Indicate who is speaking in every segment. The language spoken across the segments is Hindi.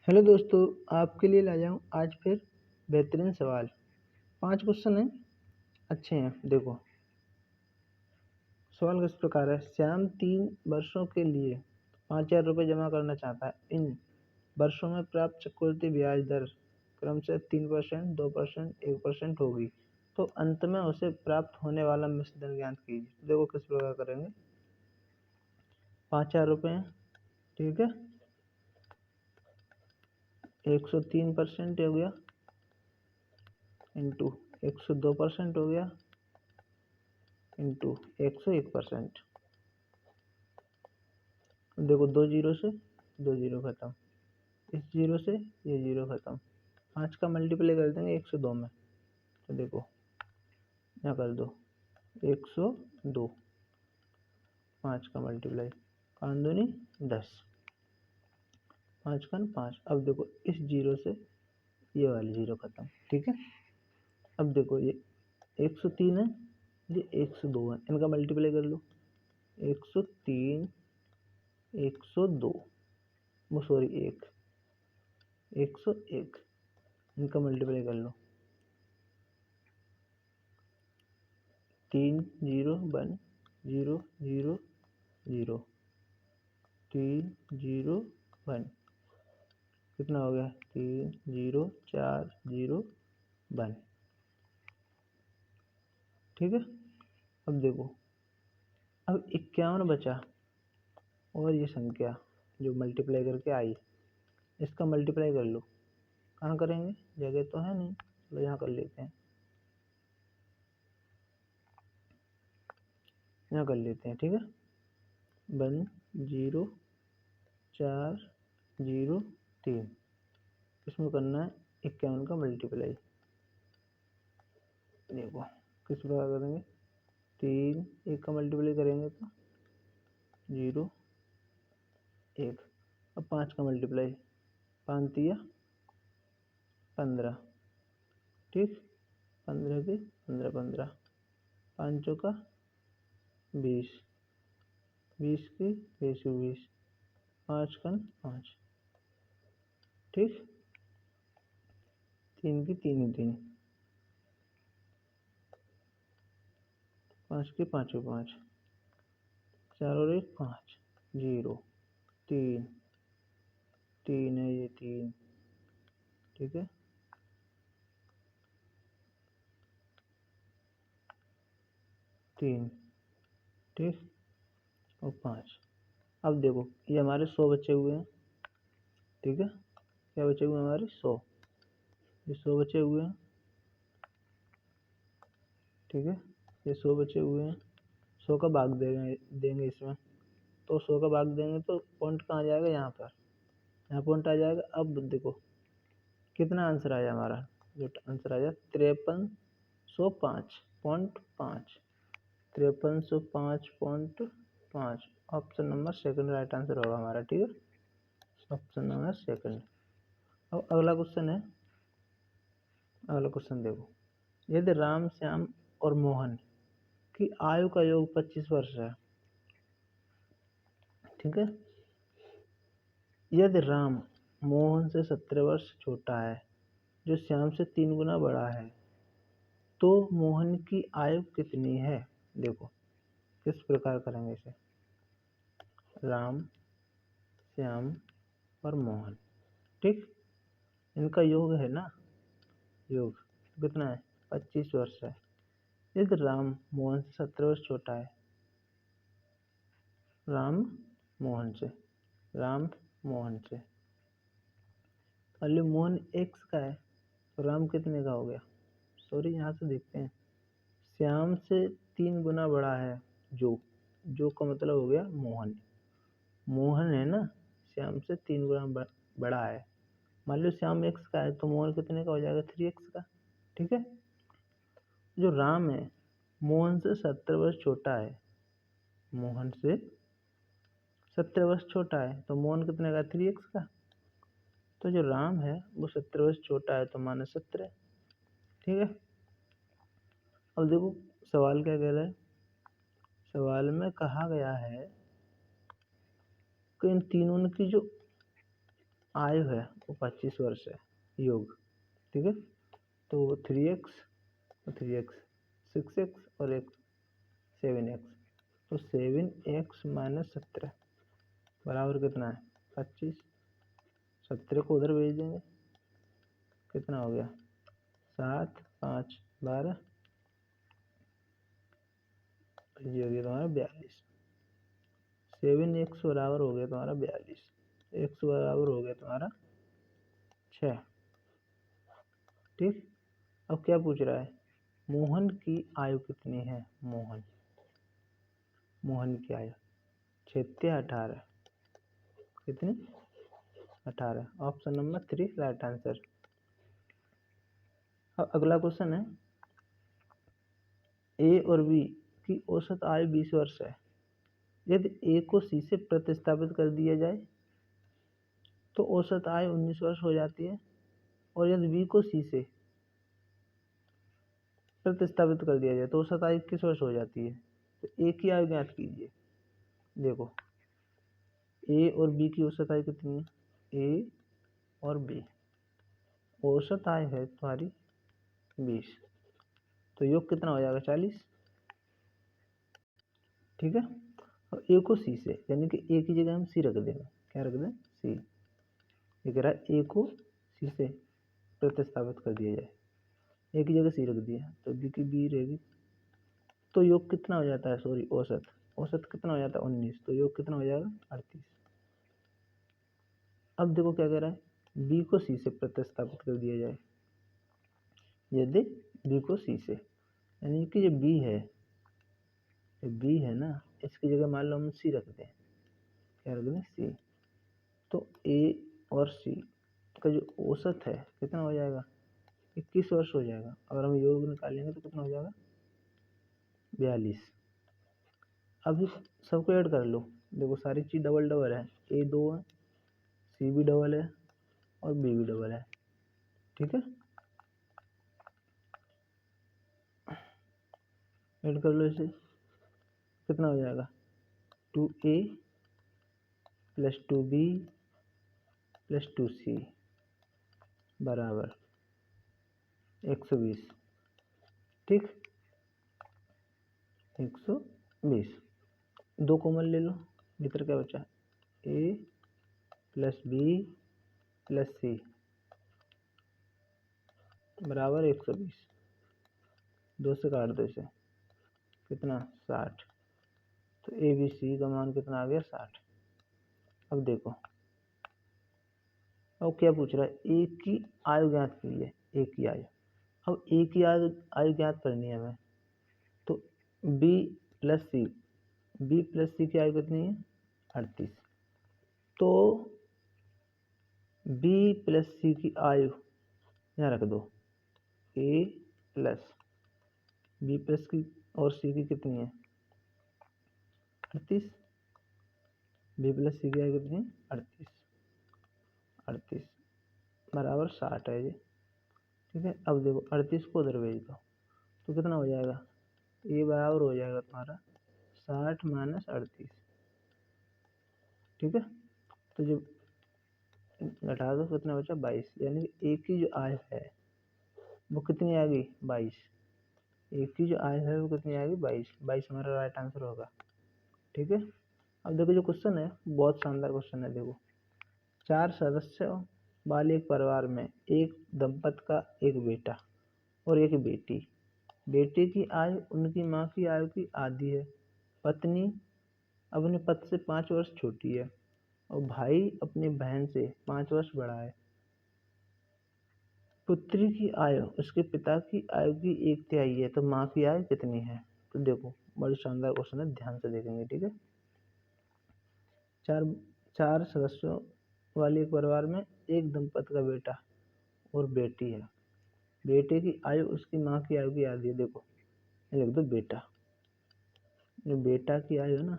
Speaker 1: हेलो दोस्तों, आपके लिए लाया हूँ आज फिर बेहतरीन सवाल। 5 क्वेश्चन हैं, अच्छे हैं। देखो, सवाल किस प्रकार है। श्याम 3 वर्षों के लिए 5,000 रुपये जमा करना चाहता है। इन वर्षों में प्राप्त चक्रवृद्धि ब्याज दर क्रमशः 3%, 2%, 1% होगी। तो अंत में उसे प्राप्त होने वाला मिश्रधन ज्ञात कीजिए। देखो किस प्रकार करेंगे। 5,000 रुपये, ठीक है, 103% हो गया, इंटू 102% हो गया, इंटू 101%। देखो, 2 जीरो से 2 जीरो खत्म, इस जीरो से ये जीरो खत्म। 5 का मल्टीप्लाई कर देंगे 102 में, तो देखो यहाँ कर दो 102, 5 का मल्टीप्लाई, 5 दूनी 10, 5 का 5। अब देखो इस जीरो से ये वाली जीरो खत्म, ठीक है। अब देखो ये 103 है, ये 102 है, इनका मल्टीप्लाई कर लो। 103, 102, वो सॉरी 101, इनका मल्टीप्लाई कर लो। 3 0 1 0 0 0, 3 0 1, कितना हो गया? 3 0 4 0 1, ठीक है। अब देखो, अब 51 बचा, और ये संख्या जो मल्टीप्लाई करके आई, इसका मल्टीप्लाई कर लो। कहाँ करेंगे? जगह तो है नहीं, चलो यहाँ कर लेते हैं, यहाँ कर लेते हैं, ठीक है। 1 0 4 0 3, इसमें करना है 51 का मल्टीप्लाई। देखो किस प्रकार करेंगे। 3 1 का मल्टीप्लाई करेंगे तो 0 1। अब 5 का मल्टीप्लाई, 5 तिया 15, ठीक, 15 के 15 15, 5 का 20, 20 के 20, 5 का 5, ठीक, 3 की 3, 5 के 5, 4 और 1 5, 0 3, 3 है ये 3, ठीक है, 3, ठीक, और 5। अब देखो ये हमारे 100 बचे हुए हैं, ठीक है। क्या बचे हुए हैं हमारे? 100, ये 100 बचे हुए हैं, ठीक है, ये 100 बचे हुए हैं। 100 का भाग देंगे इसमें, तो 100 का भाग देंगे तो पॉइंट कहाँ आ जाएगा? यहाँ पर, यहाँ पॉइंट आ जाएगा। अब देखो कितना आंसर आया हमारा, जो आंसर आया 5305.5, 5305.5। Option number second right answer होगा हमारा, ठीक है, ऑप्शन नंबर सेकंड। अब अगला क्वेश्चन है, अगला क्वेश्चन देखो। यदि राम, श्याम और मोहन की आयु का योग 25 वर्ष है, ठीक है। यदि राम मोहन से 17 वर्ष छोटा है, जो श्याम से 3 गुना बड़ा है, तो मोहन की आयु कितनी है? देखो किस प्रकार करेंगे इसे। राम, श्याम और मोहन, ठीक, इनका योग है ना, योग कितना है? 25 वर्ष है। यदि राम मोहन से 17 वर्ष छोटा है, राम मोहन से, राम मोहन से, पहले मोहन एक्स का है, तो राम कितने का हो गया? सॉरी, यहाँ से देखते हैं। श्याम से 3 गुना बड़ा है, जो का मतलब हो गया मोहन। मोहन है ना, श्याम से 3 गुना बड़ा है। मान लो श्याम एक्स का है, तो मोहन कितने का हो जाएगा? 3x का, ठीक है। जो राम है मोहन से 70 वर्ष छोटा है, मोहन से 70 वर्ष छोटा है, तो मोहन कितने का? 3x का। तो जो राम है वो 70 वर्ष छोटा है, तो माने 17, ठीक है। अब देखो सवाल क्या कह रहा है। सवाल में कहा गया है कि इन तीनों की जो आयु है वो 25 वर्ष है, योग। ठीक है, तो 3x और 3x, 6x और एक 7x, तो 7x माइनस 17 बराबर कितना है 25। 17 को उधर भेज देंगे, कितना हो गया 7 5 12, ये हो गया तुम्हारा 42। 7x बराबर हो गया तुम्हारा 42, x बराबर हो गया तुम्हारा 6। ठीक, अब क्या पूछ रहा है, मोहन की आयु कितनी है। मोहन की आयु 36 या 18, कितनी 18, ऑप्शन नंबर 3 राइट आंसर। अब अगला क्वेश्चन है, ए और बी की औसत आयु 20 वर्ष है। यदि ए को सी से प्रतिस्थापित कर दिया जाए तो औसत आयु 19 वर्ष हो जाती है, और यदि बी को सी से प्रतिस्थापित कर दिया जाए तो औसत आयु 21 वर्ष हो जाती है। तो ए की आयु ज्ञात कीजिए। देखो ए और बी की औसत आयु कितनी है, ए और बी, औसत आयु है तुम्हारी 20, तो योग कितना हो जाएगा 40। ठीक है, और ए को सी से, यानी कि ए की जगह हम सी रख देंगे, क्या रख दें सी। ये कह रहा है ए को सी से प्रतिस्थापित कर दिया जाए, ए की जगह सी रख दिया तो बी की बी रहेगी, तो योग कितना हो जाता है, सॉरी औसत, औसत कितना हो जाता है 19, तो योग कितना हो जाएगा 38। अब देखो क्या कह रहा है, बी को सी से प्रतिस्थापित कर दिया जाए। यदि बी को सी से, यानी कि जो बी है ना, इसकी जगह मान लो हम सी रख दें, क्या रख दें सी, तो ए और सी का जो औसत है कितना हो जाएगा 21 वर्ष हो जाएगा। अगर हम योग निकालेंगे तो कितना हो जाएगा 42। अभी सबको ऐड कर लो, देखो सारी चीज डबल डबल है, ए 2 है, सी भी डबल है और बी भी डबल है। ठीक है, ऐड कर लो इसे, कितना हो जाएगा 2a plus 2b plus 2c बराबर 120। ठीक, 120, 2 कॉमन ले लो, भीतर क्या बचा a plus b plus c बराबर 120, 2 से काट दो इसे, कितना 60, तो ए बी सी का मान कितना आ गया 60। अब देखो, अब क्या पूछ रहा है, ए की आयु ज्ञात कीजिए, ए की आयु। अब ए की आयु ज्ञात करनी है हमें, तो बी प्लस सी, बी प्लस सी की आयु कितनी है 38, तो बी प्लस सी की आयु यहाँ रख दो, ए प्लस बी प्लस की और सी की कितनी है 38, बी प्लस सी की आयु कितनी है 38 बराबर 60 है जी। ठीक है, अब देखो 38 को उधर भेज दो तो कितना हो जाएगा, ये बराबर हो जाएगा तुम्हारा 60 माइनस 38। ठीक है, तो जब घटा दो कितना बचा 22, यानी कि ए की जो आय है वो कितनी आ गई 22, ए की जो आय है वो कितनी आ गई 22 हमारा राइट आंसर होगा। ठीक है, अब देखो जो क्वेश्चन है बहुत शानदार क्वेश्चन है। देखो 4 सदस्यों वाले एक परिवार में एक दंपत का एक बेटा और एक बेटी, बेटे की आयु उनकी माँ की आयु की आधी है, पत्नी अपने पति से 5 वर्ष छोटी है और भाई अपनी बहन से 5 वर्ष बड़ा है। पुत्री की आयु उसके पिता की आयु की 1/3 है, तो माँ की आयु कितनी है। तो देखो बड़ी शानदार क्वेश्चन है, ध्यान से देखेंगे। ठीक है, चार सदस्यों वाले एक परिवार में एक दंपति का बेटा और बेटी है, बेटे की आयु उसकी माँ की आयु की आधी है। देखो ये लिख दो बेटा, जो बेटा की आयु है ना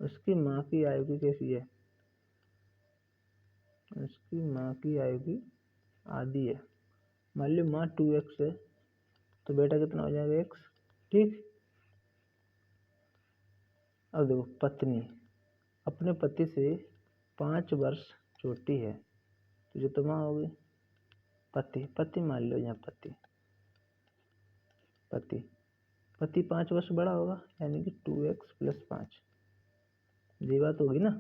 Speaker 1: उसकी माँ की आयु की कैसी है, उसकी माँ की आयु की आधी है। मान लो माँ 2x है तो बेटा कितना हो जाएगा x। ठीक, अब देखो पत्नी अपने पति से 5 वर्ष छोटी है, तो ये तो माँ होगी। पति मान लो यहाँ पति 5 वर्ष बड़ा होगा, यानी कि 2x + 5, ये बात होगी ना।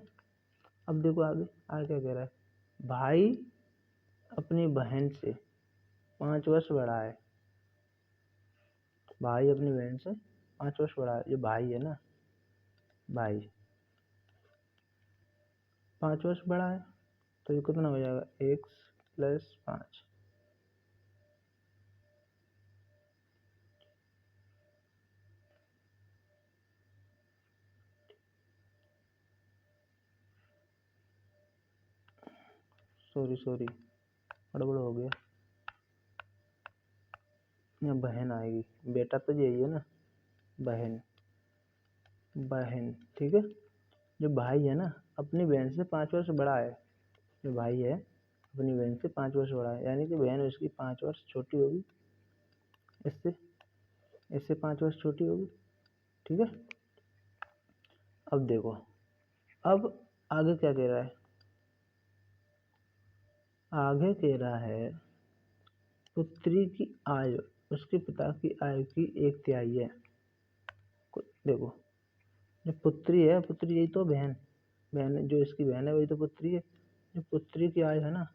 Speaker 1: अब देखो आगे क्या कह रहा है, भाई अपनी बहन से 5 वर्ष बड़ा है। भाई अपनी बहन से 5 वर्ष बड़ा है, ये भाई है ना, भाई 5 वर्ष बड़ा है, तो ये कितना हो जाएगा, x + 5। सॉरी गड़बड़ हो गया, यहाँ बहन आएगी, बेटा तो यही है ना, बहन ठीक है। जो भाई है ना अपनी बहन से 5 वर्ष बड़ा है, जो भाई है अपनी बहन से 5 वर्ष बड़ा है, यानी कि बहन उसकी 5 वर्ष छोटी होगी, इससे 5 वर्ष छोटी होगी, ठीक है। अब देखो, अब आगे क्या कह रहा है, आगे कह रहा है पुत्री की आयु उसके पिता की आयु की 1/3 है। देखो जो पुत्री है, पुत्री यही तो बहन जो इसकी बहन है वही तो पुत्री है। जो पुत्री की आयु है ना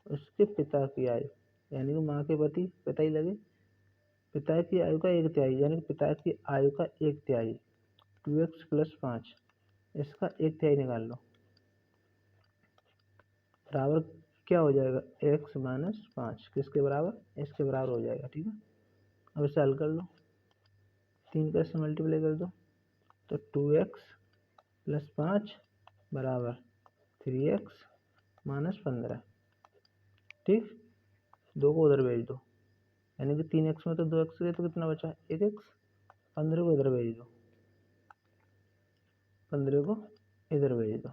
Speaker 1: उसके पिता की आयु, यानी कि माँ के पिता ही लगे, पिता की आयु का 1/3, यानी कि पिता की आयु का 1/3, 2x + 5, इसका 1/3 निकाल लो, बराबर क्या हो जाएगा, x - 5, किसके बराबर, इसके बराबर हो जाएगा, ठीक है। अब इसे हल कर लो, 3 का इससे मल्टीप्लाई कर दो, तो 2x + 5 बराबर 3x - 15, ठीक। 2 को उधर भेज दो, यानी कि 3x में तो 2x गए, तो कितना बचा, 1x। 15 को इधर भेज दो, 15 को इधर भेज दो,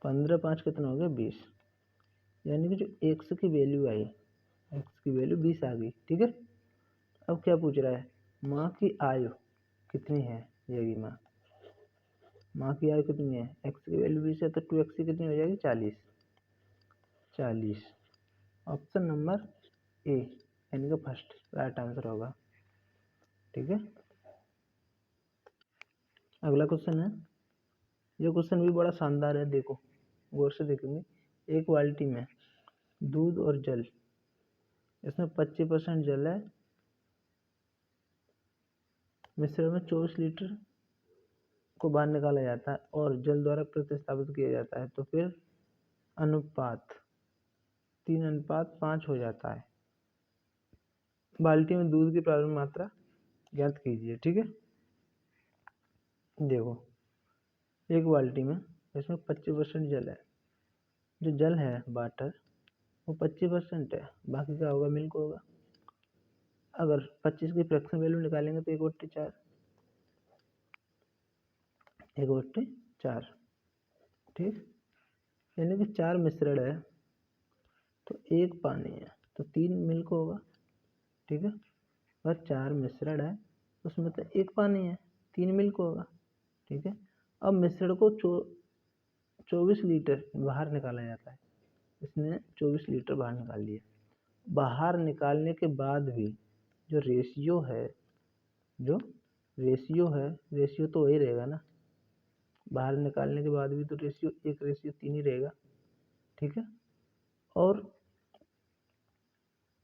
Speaker 1: 15 5 कितना हो गया, 20, यानी कि जो x की वैल्यू आई, x की वैल्यू 20 आ गई, ठीक है। अब क्या पूछ रहा है, माँ की आयु कितनी है, ये माँ की आयु कितनी है, x की वैल्यू 20 है, तो 2x की कितनी हो जाएगी, 40। ऑप्शन नंबर ए यानी कि फर्स्ट राइट आंसर होगा, ठीक है। अगला क्वेश्चन है, ये क्वेश्चन भी बड़ा शानदार है, देखो गौर से देखेंगे। एक बाल्टी में दूध और जल, इसमें 25% जल है, मिश्रण में 24 लीटर को बाहर निकाला जाता है और जल द्वारा प्रतिस्थापित किया जाता है, तो फिर अनुपात 3:5 हो जाता है। बाल्टी में दूध की प्रारंभिक मात्रा ज्ञात कीजिए, ठीक है। देखो एक बाल्टी में इसमें 25% जल है, जो जल है वाटर वो 25% है, बाकी क्या होगा, मिल्क होगा। अगर 25 की फ्रैक्शन वैल्यू निकालेंगे तो 1/4, 1/4, ठीक। यानी कि 4 मिश्रण है तो 1 पानी है, तो 3 मिल्क होगा, ठीक है। अगर 4 मिश्रण है उसमें तो 1 पानी है, 3 मिल्क होगा, ठीक है। अब मिश्रण को 24 लीटर बाहर निकाला जाता है, इसने 24 लीटर बाहर निकाल लिया। बाहर निकालने के बाद भी जो रेशियो है, रेशियो तो वही रहेगा ना, बाहर निकालने के बाद भी तो रेशियो 1:3 ही रहेगा, ठीक है। और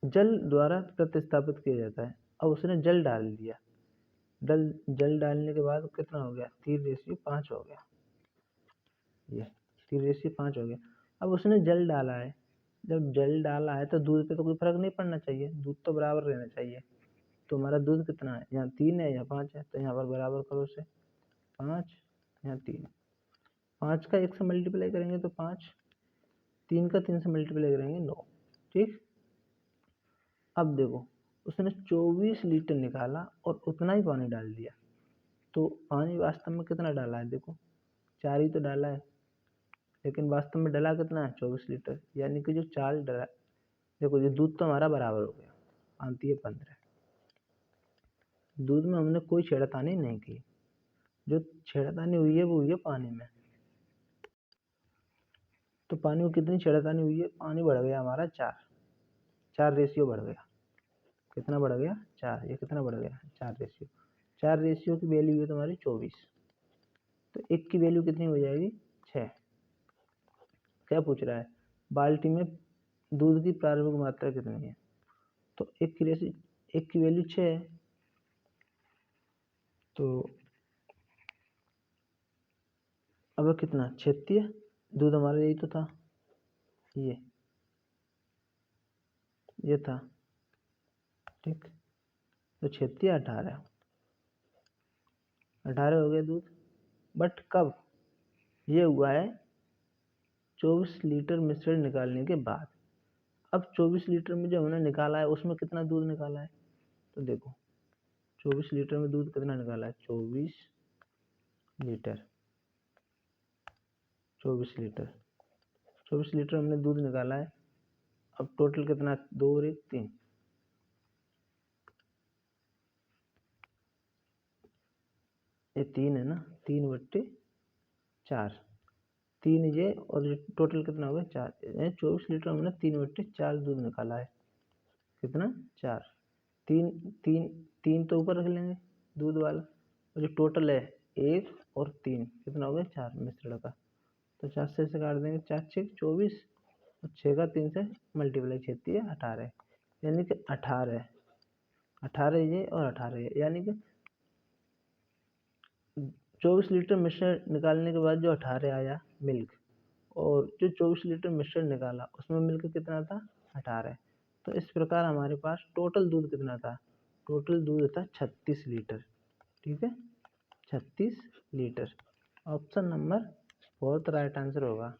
Speaker 1: जल द्वारा प्रतिस्थापित किया जाता है, अब उसने जल डाल दिया, जल डालने के बाद कितना हो गया, 3:5 हो गया, ये 3:5 हो गया। अब उसने जल डाला है, जब जल डाला है तो दूध पे तो कोई फर्क नहीं पड़ना चाहिए, दूध तो बराबर रहना चाहिए। तो हमारा दूध कितना है, यहाँ 3 है या 5 है, तो यहाँ पर बराबर करो उसे, 5 यहाँ 3, 5 का 1 से मल्टीप्लाई करेंगे तो 5, 3 का 3 से मल्टीप्लाई करेंगे 9, ठीक। अब देखो उसने 24 लीटर निकाला और उतना ही पानी डाल दिया, तो पानी वास्तव में कितना डाला है, देखो 4 ही तो डाला है, लेकिन वास्तव में डला कितना है, 24 लीटर, यानी कि जो 4 डला, देखो ये दूध तो हमारा बराबर हो गया, आती है 15, दूध में हमने कोई छेड़खानी नहीं की, जो छेड़खानी हुई है वो हुई है पानी में। तो पानी में कितनी छेड़खानी हुई है? पानी बढ़ गया हमारा 4, 4 रेशियो बढ़ गया। कितना बढ़ गया? 4। ये कितना बढ़ गया? 4 रेशियो। 4 रेशियो की वैल्यू है तुम्हारी 24। तो 1 की वैल्यू कितनी हो जाएगी? 6। क्या पूछ रहा है? बाल्टी में दूध की प्रारंभिक मात्रा कितनी है? तो 1 की रेशियो 1 की वैल्यू 6 है। तो अब कितना? 36 दूध हमारा, यही तो था, ये था, ठीक। तो 36 18 हो गया दूध। बट कब? ये हुआ है 24 लीटर मिश्रण निकालने के बाद। अब 24 लीटर में जो हमने निकाला है उसमें कितना दूध निकाला है? तो देखो 24 लीटर में दूध कितना निकाला है? 24 लीटर, 24 लीटर, 24 लीटर हमने दूध निकाला है। अब टोटल कितना? 2 और 1 3। ये 3 है ना, 3/4, 3 ये, और ये टोटल कितना हो गया? 4। 24 लीटर हमने 3/4 दूध निकाला है। कितना? 4। 3 3 3 तो ऊपर रख लेंगे दूध वाला, और जो टोटल है 1 और 3 कितना हो गया? 4 मिश्रण का। तो 4 से काट देंगे, 4 6 24, और 6 का 3 से मल्टीप्लाई, 36 18, यानी कि 18, 18 ये और 18 ये, यानी कि 24 लीटर मिश्रण निकालने के बाद जो 18 आया मिल्क, और जो 24 लीटर मिश्रण निकाला उसमें मिल्क कितना था? 18। तो इस प्रकार हमारे पास टोटल दूध कितना था? टोटल दूध था 36 लीटर, ठीक है, 36 litre. Option number 4 right answer होगा।